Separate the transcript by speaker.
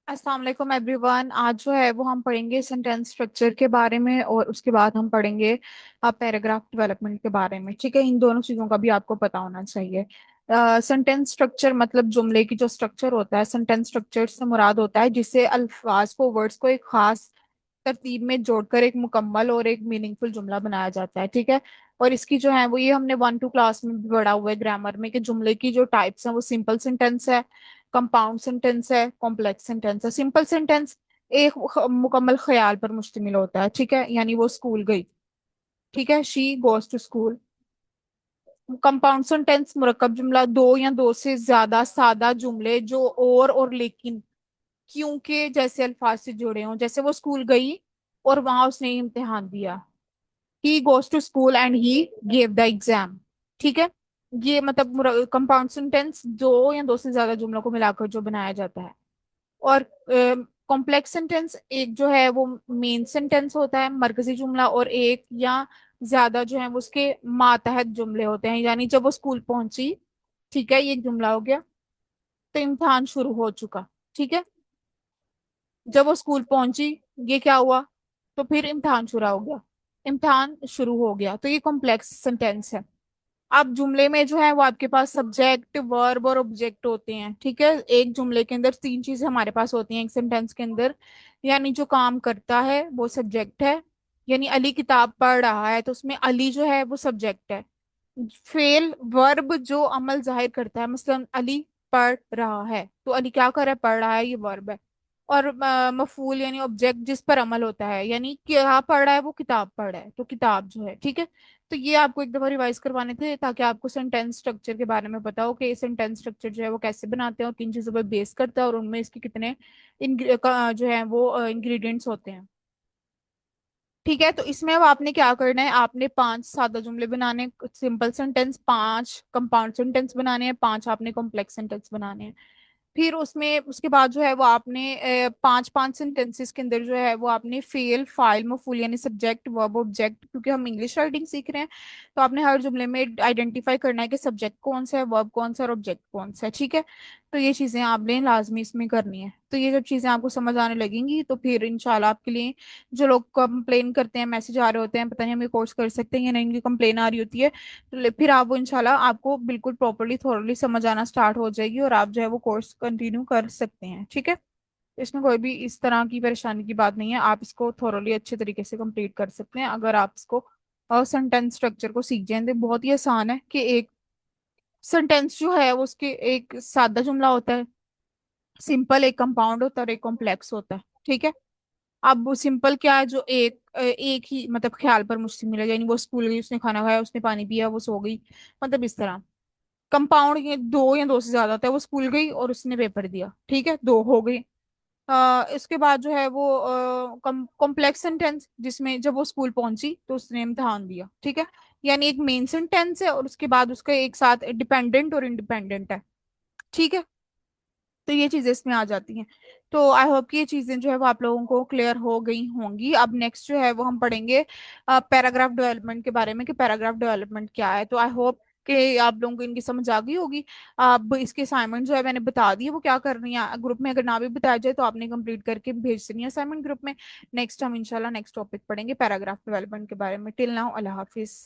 Speaker 1: अस्सलाम वालेकुम एवरीवन। आज जो है वो हम पढ़ेंगे सेंटेंस स्ट्रक्चर के बारे में और उसके बाद हम पढ़ेंगे पैराग्राफ डेवलपमेंट के बारे में। ठीक है, इन दोनों चीज़ों का भी आपको पता होना चाहिए। सेंटेंस स्ट्रक्चर मतलब जुमले की जो स्ट्रक्चर होता है, सेंटेंस स्ट्रक्चर से मुराद होता है जिससे अल्फाज को, वर्ड्स को एक खास तरतीब में जोड़कर एक मुकम्मल और एक मीनिंगफुल जुमला बनाया जाता है। ठीक है, और इसकी जो है वो ये हमने 1-2 क्लास में भी पढ़ा हुआ है ग्रामर में कि जुमले की जो टाइप्स हैं वो सिंपल सेंटेंस है, कंपाउंड सेंटेंस है, कॉम्प्लेक्स सेंटेंस है। सिंपल सेंटेंस एक मुकम्मल ख्याल पर मुश्तमिल होता है। ठीक है, यानी वो स्कूल गई। ठीक है, she goes to school. Compound sentence मुरक्कब जुमला, दो या दो से ज्यादा सादा जुमले जो और लेकिन क्योंकि जैसे अल्फाज से जुड़े हों। जैसे वो स्कूल गई और वहां उसने इम्तिहान दिया। He goes to school and he gave the exam. ठीक है, ये मतलब कंपाउंड सेंटेंस दो या दो से ज्यादा जुमलों को मिलाकर जो बनाया जाता है। और कॉम्प्लेक्स सेंटेंस एक जो है वो मेन सेंटेंस होता है, मरकजी जुमला, और एक या ज्यादा जो है वो उसके मातहत जुमले होते हैं। यानी जब वो स्कूल पहुंची, ठीक है, ये एक जुमला हो गया, तो इम्तिहान शुरू हो चुका। ठीक है, जब वो स्कूल पहुंची, ये क्या हुआ, तो फिर इम्तिहान शुरू हो गया, इम्तिहान शुरू हो गया, तो ये कॉम्प्लेक्स सेंटेंस है। अब जुमले में जो है वो आपके पास सब्जेक्ट, वर्ब और ऑब्जेक्ट होते हैं। ठीक है, एक जुमले के अंदर तीन चीजें हमारे पास होती हैं एक सेंटेंस के अंदर। यानी जो काम करता है वो सब्जेक्ट है, यानी अली किताब पढ़ रहा है तो उसमें अली जो है वो सब्जेक्ट है। फेल वर्ब जो अमल जाहिर करता है, मसलन अली पढ़ रहा है, तो अली क्या कर रहा है, पढ़ रहा है, ये वर्ब है। और मफूल यानी ऑब्जेक्ट जिस पर अमल होता है, यानी क्या पढ़ रहा है, वो किताब पढ़ रहा है, तो किताब जो है। ठीक है, तो ये आपको एक दफा रिवाइज करवाने थे ताकि आपको सेंटेंस स्ट्रक्चर के बारे में पता हो कि सेंटेंस स्ट्रक्चर जो है वो कैसे बनाते हैं और किन चीजों पर बेस करता है और उनमें इसके कितने जो है वो इंग्रेडिएंट्स होते हैं। ठीक है, तो इसमें अब आपने क्या करना है, आपने 5 सादा जुमले बनाने, सिंपल सेंटेंस 5, कंपाउंड सेंटेंस बनाने हैं 5, आपने कॉम्प्लेक्स सेंटेंस बनाने हैं। फिर उसमें उसके बाद जो है वो आपने 5-5 सेंटेंसेस के अंदर जो है वो आपने फेल, फाइल, मफूल यानी सब्जेक्ट, वर्ब, ऑब्जेक्ट, क्योंकि हम इंग्लिश राइटिंग सीख रहे हैं तो आपने हर जुमले में आइडेंटिफाई करना है कि सब्जेक्ट कौन सा है, वर्ब कौन सा है और ऑब्जेक्ट कौन सा है। ठीक है, तो ये चीजें आपने लाजमी इसमें करनी है। तो ये जब चीजें आपको समझ आने लगेंगी तो फिर इंशाल्लाह आपके लिए, जो लोग कंप्लेन करते हैं, मैसेज आ रहे होते हैं, पता नहीं हम ये कोर्स कर सकते हैं या नहीं, इनकी कंप्लेन आ रही होती है, तो फिर आप वो इंशाल्लाह आपको बिल्कुल प्रॉपरली थोरली समझ आना स्टार्ट हो जाएगी और आप जो है वो कोर्स कंटिन्यू कर सकते हैं। ठीक है, इसमें कोई भी इस तरह की परेशानी की बात नहीं है, आप इसको थोरली अच्छे तरीके से कंप्लीट कर सकते हैं अगर आप इसको सेंटेंस स्ट्रक्चर को सीख जाएं। तो बहुत ही आसान है कि एक सेंटेंस जो है वो उसके एक सादा जुमला होता है, सिंपल, एक कंपाउंड होता है और एक कॉम्प्लेक्स होता है। ठीक है, अब वो सिंपल क्या है, जो एक ही मतलब ख्याल पर मुश्तमिल है, यानी वो स्कूल गई, उसने खाना खाया, उसने पानी पिया, वो सो गई, मतलब इस तरह। कंपाउंड ये दो या दो से ज्यादा होता है, वो स्कूल गई और उसने पेपर दिया, ठीक है, दो हो गई। इसके बाद जो है वो कॉम्प्लेक्स सेंटेंस जिसमें जब वो स्कूल पहुंची तो उसने इम्तिहान दिया। ठीक है, यानी एक मेन सेंटेंस है और उसके बाद उसका एक साथ डिपेंडेंट और इंडिपेंडेंट है। ठीक है, तो ये चीजें इसमें आ जाती हैं। तो आई होप कि ये चीजें जो है वो आप लोगों को क्लियर हो गई होंगी। अब नेक्स्ट जो है वो हम पढ़ेंगे पैराग्राफ डेवलपमेंट के बारे में कि पैराग्राफ डेवलपमेंट क्या है। तो आई होप कि आप लोगों को इनकी समझ आ गई होगी। अब इसके असाइनमेंट जो है मैंने बता दी है वो क्या करनी है ग्रुप में, अगर ना भी बताया जाए तो आपने कंप्लीट करके भेज देनी है असाइनमेंट ग्रुप में। नेक्स्ट हम इंशाल्लाह नेक्स्ट टॉपिक पढ़ेंगे पैराग्राफ डेवलपमेंट के बारे में। टिल नाउ, अल्लाह हाफिज।